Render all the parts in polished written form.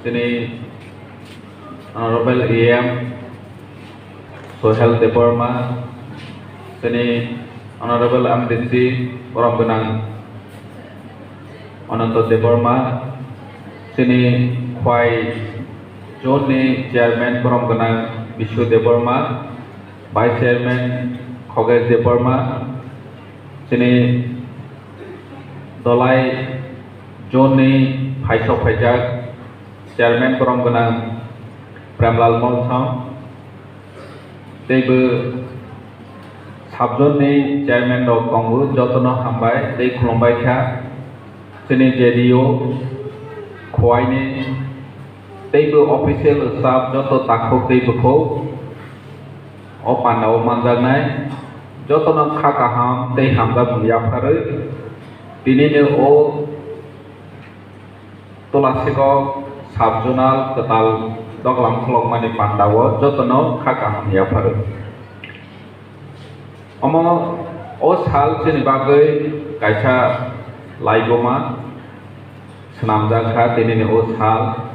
sini Honorable AM Sohel Deborma, sini Honorable Amdisi Orang Benang Ononto Deborma, sini Khwai Joni Chairman Orang Benang Bishu Deborma, Vice Chairman Khoges Deborma, sini Dolai Joni Paisok Pajak Chairman Orang Benang Pramlal Molthong, Teibu Sabjoni Chairman Dok Konggu Jotono Hambai, Tei Khulombai Kha, sini JDO Khwai ni Teibu Official Staff Joto Takhok Teibu Kho, Opandau Manjangnai, Jotono Khakaham Tei Hamga Muyapharu, Tini ni O Tulasiko Sabjonal Ketal Dok Lamslok Mani Pandawa Jotono Khakaham Yaparu. Omo O Sal Sini Bagai Kaisa Laigoma Senamjaka Tini ni O Sal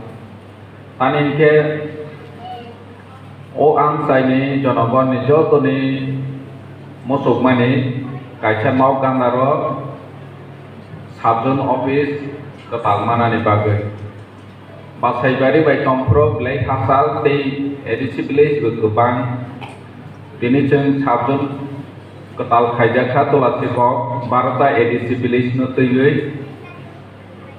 Tanin ke O Angsai ni Jonogon ni Jotoni Mosok Mani Kaisa Mau Gandaro Sabjon Office Ketal Mana ni Bagai Pasai bari by Tomfro, Blake Hasal, the edisi village with Gubang, Dinichung, Sabjun, Katal Kajaka, Tolasiko, Barata edisi village no to you.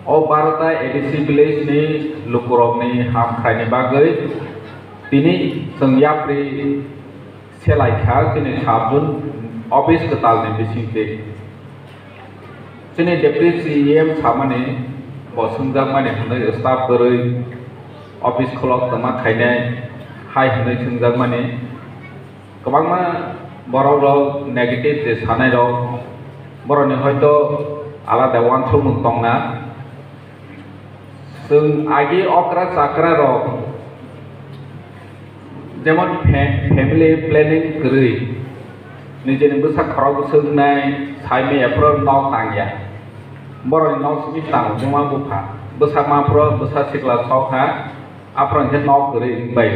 O Barata edisi village ni Lukuroni, Ham Kani Bagay, Tini, Sangyapri, Selai Kal, Tini Sabjun, Office Katal ni Bisinte. Tini Deputy CM Samani. Bosungjak mani hanai staff goroi office kholok tama khainai hai hanai sungjak mani kobangma borok rok negative je sanai rok boroni hoyto alada wanthumung tongna जों आगे अक्रा चाक्रा रक जेमन family planning करै निजेनि बोसा खराव सोंनाय साइमे एप्रो नाव तांगिया बरनि नाव सिमि तां जमा बुफा बोसा माप्रो बोसा सिक्ला सावहा आफ्रन जे नाव करै बाय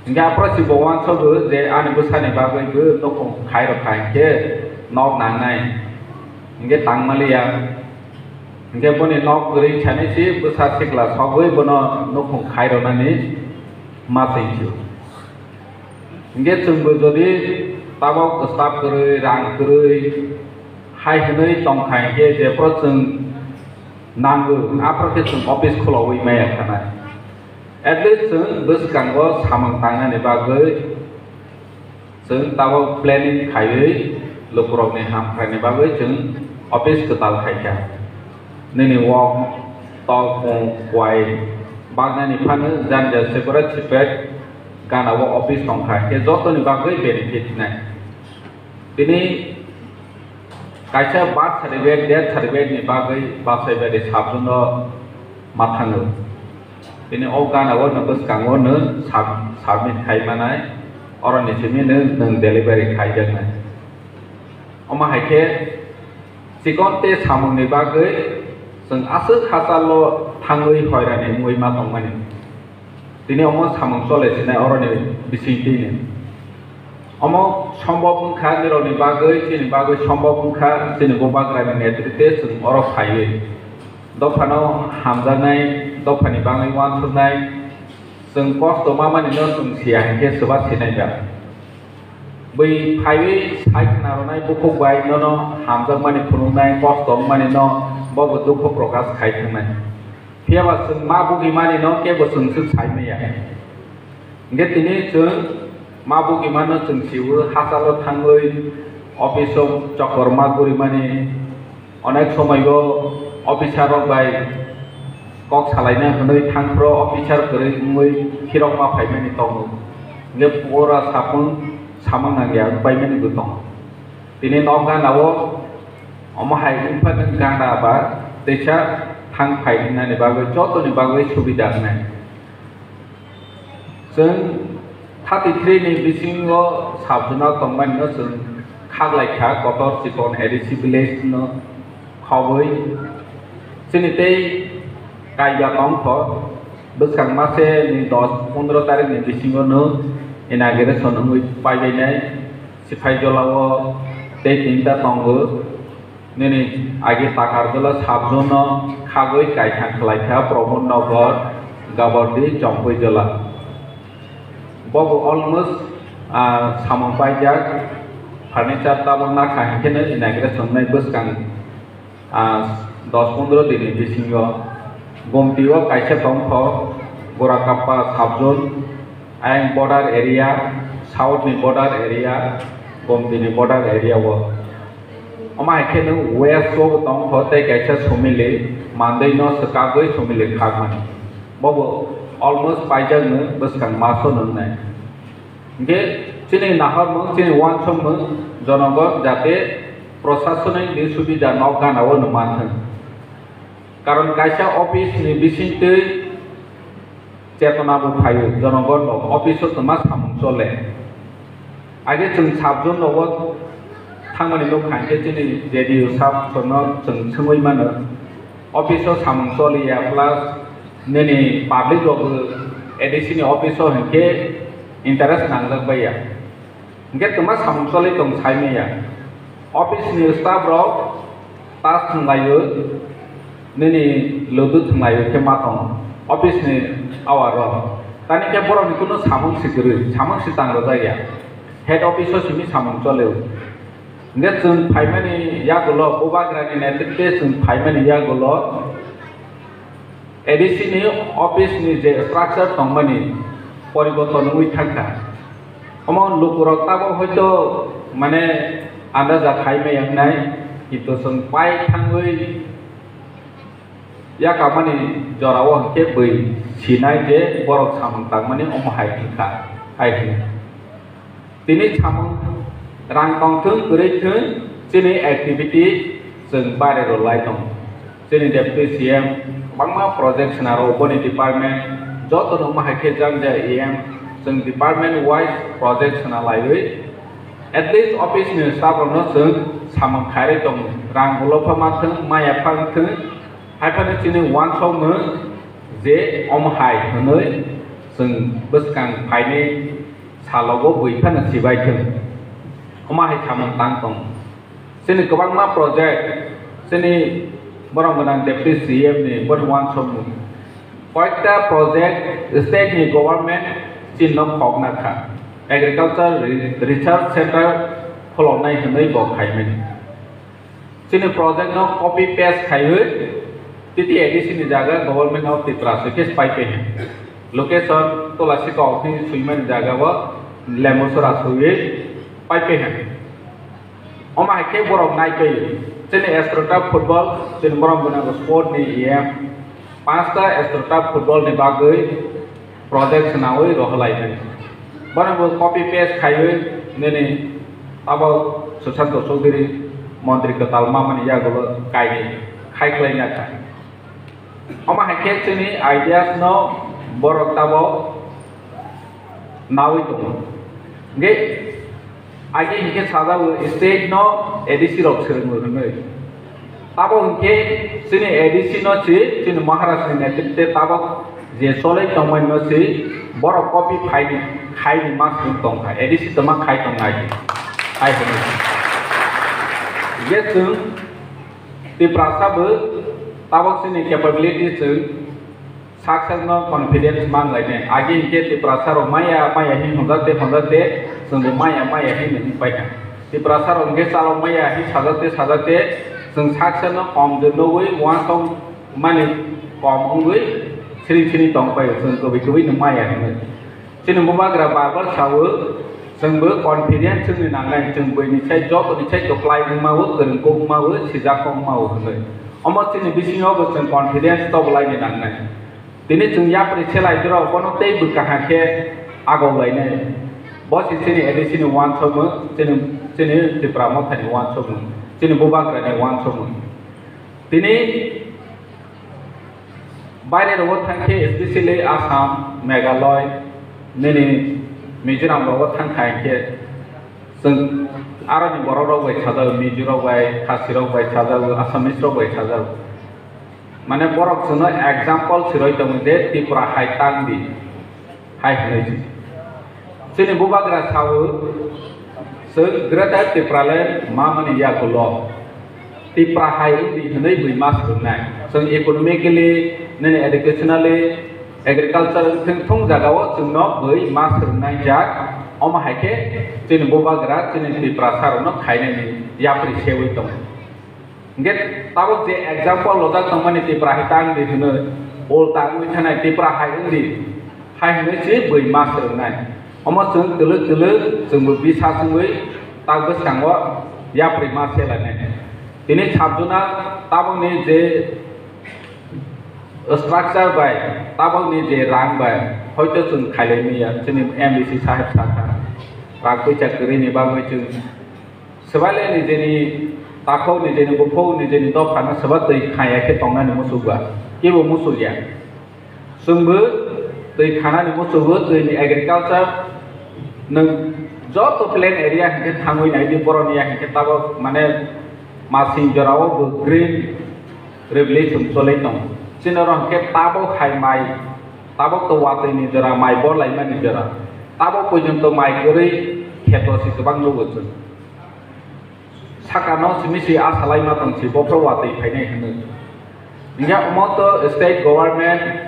इंगा आफ्रो सिबवान सबो जे आनि बोसानि बागैबो नखौ खायरो खायके नाव नांनाय इंगे तांमालिया इंगे बनि नाव करै छानैसि बोसा सिक्ला सावै बनो नखौ खायरोनानि मासैसु इंगे जोंबो जदि ताबाव स्टाफ करै रां करै हाय हनै तंखायके जेफ्रो जों नांगौ आफ्रोके जों अफिस खोलावै माया थानाय एटलिस्ट जों बोसकांगो सामों तांनानै बागै जों ताबाव प्लेनिं खायै लोकरनि हामफ्रानि बागै जों अफिस कताल खायका नैनि वक तक वाय बागनानि फानो जानजा सेपारेट सेपारेट गानावो अफिस तंखायके जतनि बागै बेनिफिट नाय दिनै कायसा बार्थ सार्टिफिकेट डेथ सार्टिफिकेटनि बागै बासायबारि साबजुनो माथाङो दिनै अ गानावो नबोसकांगो नो साबमिट खायमानाय अरनि सिमिनो नों डेलिभारि खायजोंनाय अमा हायके सिकनते सामुंनि बागै जों आसो खासाल' थाङै हयरानि मुइ माथंमानि दिनै अमा सामुं सलायसिनाय अरनि बिसिंथिनि अमा सम्भव खा निरनि बागै जेनि बागै सम्भव खा जेनि बाग्रानि नेतृत्वे जों अर खायो दफानाव हामजानाय दफानि बाङै वानथुनाय जों कस्त मामानिनो जों सियाहायके सोबा सिनायबा बै फाइबै सायखनारनाय बुखबाय न हामजाग मानि खुनुनाय कस्त मानि न बबो दुख प्रकाश खायथांनाय फियाबा जों मा बुगि मानि न केबो जोंसो सायनाया इंगे दिनै जों मा बुगि मानो जों सिवो हासाल थाङै अफिसाव चक्कर मागुरि मानि अनेक समायबो अफिसार बाय कक सालायना हनै थांफ्रो अफिसार करै मुइ खिरक मा फायमानि दङ इंगे पुरा सापुं सामांना गया बायमानि गो दं दिनै नगानावो अमहाय इनफान गानाबा दैसा थां फायनानि बागै जतनि बागै सुबिदा होनाय जों 33 नि बिसिङो साबजुना तंबानिनो जों खागलायखा गतर सिकन एडिसि भिलेज न खबै जोंनि दै kaya tongko besang mase ni 10-15 tarik ni bisingono inauguration ngui paibene sifai jolawo te tinta tonggo nini agi takar jola sabjono khagoi kaitha khlaitha Pramod Nagar Gabardi Chongpoi jola bobo almost samang paijak furniture tabon na khangkene inauguration nai besang 10-15 dini bisingo gomtiwa kaisa tongko Gorakapa sabjon ang border area south ni border area gomti ni border area wo ama ekene west so tongko te kaisa somile mandai no sakagoi somile khagmani bobo almost paijak ne besang maso nai nge chini nahar mung chini wansong mung jonogon jate প্রশাসনিক সুবিধা নগানাও নমানথেন কারণ কাইসা office ni bisingtei চেতনা bo phayo জনগণ অফিস তমা samung chole age chung sabjon logo thangmani lok khangke chini radio sab sono chung chungoi mano office samung chole ya plus neni public logo edisi ni office hengke interest nangjak baya hengke toma samung chole tong saime ya office ni staff rok tas thanglayo nini lodu thanglayo ke matong office ni awar rok tani ke borok ni kuno samung sigri samung sitang rojaya head office simi samung choleu nge chung phaimani yagulo bobagrani netite chung phaimani yagulo ADC ni office ni je structure tongmani poriborton ui thangka amon lokurok tabo hoito mane anda zakai me yang nai itu sengpai thangui ya kamani jorawo ke bui sinai je borok samang tangmani omhai thika ai tini samang rang tong thung gurei thung chini activity seng bare ro lai tong chini deputy CM bangma project senaro boni department joto no mahai ke jang ja EM seng department wise project senalai at least office ni staff no sung samang khare tong rang ulopa ma thung maya phang thung haipane chini wan song me je om hai hnoi sung buskang phaine salogo bui phana sibai thung oma hai samang tang tong chini gobang ma project chini borong ganang deputy CM ni bon wan song koita project state ni government chin no khok na kha agriculture research center kholonai hnoi bo khaimen chini project no copy paste khaiwe titi addition ni jaga government of Tripura ke spaipe he location tolasi ka office suiman jaga wa lemosora suye paipe he oma ke borok nai pe chini astrota football chini borong bana sport ni EM pasta astrota football ni bagai project nawi rohlai he barang bo copy paste khaiwe nene abo Susanto Chaudhary Montri Ketalma mani ya golo kai khai klai na ka ama hake chini ideas no borok tabo nawi to nge age hike sada state no ADC rok sereng ngai tabo hike chini ADC no chini Maharashtra ni netite tabo je solai tongmai no si borok copy phai khai ni mas tong khai ADC tama khai tong ngai ai hone ye chung ti prasa bu tabok sini capability chung success no confidence mang lai ne age ke ti prasa ro maya hi hondate sung maya hi ni pai ka ti prasa ro nge salo maya hi sajate sung success no kom de no wi wan tong mani kom ongwi sini tong pai sung ko bi ni maya ni chini mubagra barbar sawo sengbe confidence chini nangai chengbe ni chai job ni chai joklai ni mawo kereng ko mawo sija ko mawo hne omo chini bisingo bo seng confidence to bolai ni nangai tini chung ya pri chelai dro kono tei bu ka ha ke ago lai ne bo chini edisi ni wan chom chini Tripura mo thani wan chom chini mubagra ni wan chom tini baire ro thangke especially Assam Meghalaya nene Mizoram ro thangkai ke sung arani borok ro bai chada Mizoram bai Khasi ro bai chada Assamese ro bai chada Mana borok jono example siroi tong je Tripura hai tang di hai hanai ji sini bubagra sawu se grata Tripura le mamani ya kulo Tripura hai di hanai bui mas kunai seng economically nene educationally agriculture thong jagao jono bui mas kunai jak oma hai ke sini bubagra sini Tripura sarono khainai ni ya pri sewi tong Get tahu je example lodak teman itu perhatian di sini, ol tahu itu nanti diperhatikan di, hai ini sih beri masker nanti. Omas jeng telu jeng bisa semui tahu bersangwa ya beri masker nanti. Ini sabjuna tahu ni je structure baik, tahu ni je rang baik, hoitu jeng kali ni ya, jenis MBC sahib sahib, ragu cakri ni bagai jeng, sebaliknya ni jadi takau ni jadi bukau ni jadi top karena sebab teri kaya ke tongan ni musuh gua, ibu musuh ya. Sumber teri kana ni musuh gua teri agriculture, neng jauh plain area ke tangui ni di poron yang kita tahu mana masih jauh green revelation soleh tong. Sini orang ke tahu kai mai, tahu tu waktu ini jera mai bor lain mana jera, tahu pun tu mai kiri keto si sebang lugu. Sakano semisi asalai matang si boprawati paine hene. Hingga umoto state government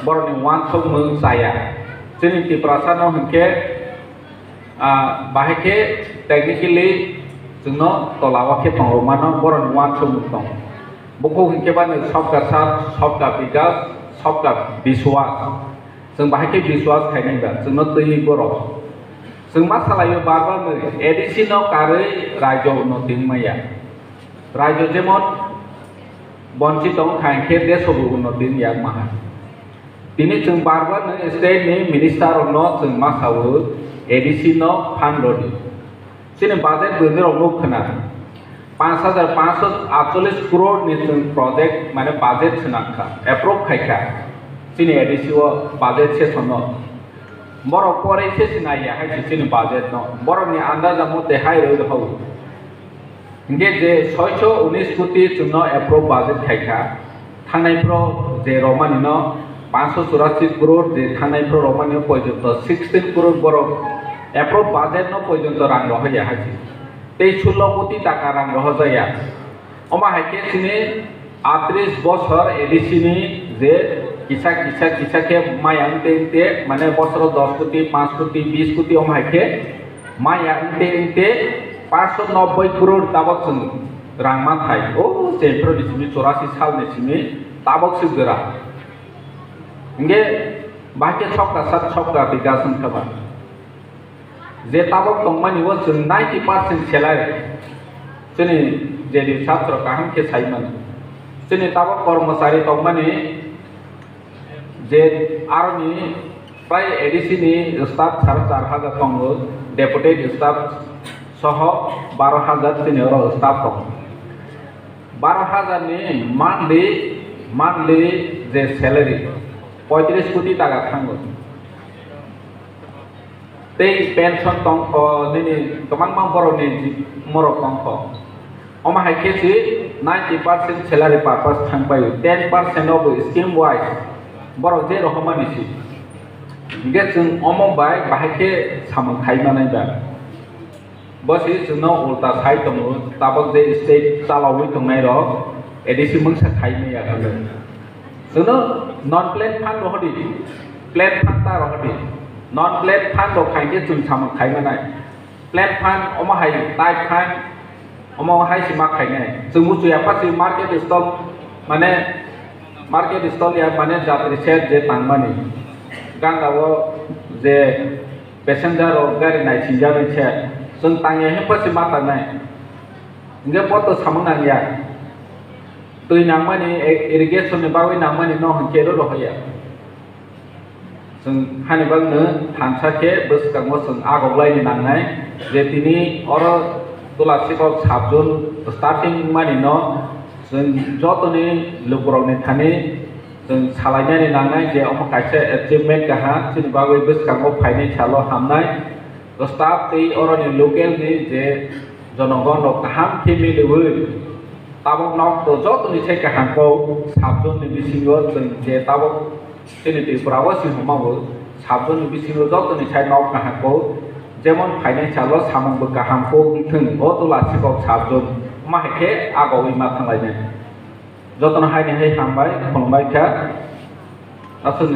borni wansong mung saya. Sini ti prasano hengke bahake technically jengno tolawa ke pengromano borni wansong mung. Buku hengke ban sabka sat, sabka bigas, sabka biswas. Jeng bahake biswas paine ba jengno tui borok. Seng masalah yo barbar ni, edisi no kare rajo no ting maya, rajo jemot bonci tong kain ke desobu no ting yang mahal. Ini seng barbar ni state ni minister no seng masalah edisi no pandodi. Sini budget bener ono kena, 5,548 crore ni seng project mana budget senangka, approve kaika. Sini edisi wo budget se sono. Borok pore se sinaya hai sini budget no borok ni andaza mote hai ro ho nge je 619 কোটি chunno approve budget khaika thanai pro je romani no 584 crore je thanai pro romani porjonto 16 crore borok approve budget no porjonto rang ro haya hai 16 কোটি টাকা rang ro jaya oma hai ke sini 38 বছর edisini je kisah ke mayang te mana bosro 10 কোটি 5 কোটি 20 কোটি omai ke mayang te 590 crore tabak sung rangman thai oh sepro di sini 84 sal ni sini tabak segera nge bahke chokka sat chokka bigasan kaba je tabak tongmani wo 90% salary sini jadi satra kaham ke saiman sini tabak kormosari tongmani जे आर्मी प्राय एडिसिनी स्टाफ 4,500 तंग डेपुटेड स्टाफ सह 12,000 senior staff तंग 12,000 नि मान्थलि जे सैलरी 35 कोटी टाका थांगो ते पेंशन तंग नि तमां बरनि मरक तंग अमा हाइकेसि 90% सैलरी पर्पस थांबाय 10% of scheme wise borok je rohmani si ge jeng omo bai bahake samang khaimana ba bosi jengno ulta sai tong tabak je state chalawi tongnai ro edisi mungsa khaime ya kale jengno non plan fund ro hodi plan fund ta ro hodi non plan fund ro khaike jeng samang khaimana plan fund omo hai tai fund omo hai sima khaine jeng musu ya pasi market stall mane market stall ya mana jatri set je tangmani ganga wo je passenger ro gari nai sinjari che sung tangye he pasi mata nai nge poto samang ya tui nangmani irrigation ni bawi nangmani no hanke ro hoya sung hani bang ne thansa ke bus kangmo sung agoglai ni nangnai je tini oro tulasi ko sabjun starting mani no जों जतने लोगोरावनि थाने जों सालायनानै लांनाय जे अमा खायसे एचिभमेन्ट गाहा जोंनि बागै गोसोखाङाव फायनाय साल' हामनाय स्टाफ दै अरनि लकेलनि जे जनगण गाहाम फेमिलिबो tabok nok to jot ni sai ka hangko sabjon ni bisingo जों जे tabok ini di prawo sing homawo sabjon ni bisingo jot ni sai nok ka hangko যেমন ফাইন্যান্সিয়াল সামংবো গাহাमखौ थों अ लासिकौ साबजन माहेखे आगावै मा थांलायनो जतन हायनो हाय हांबाय खंबायखा आसोन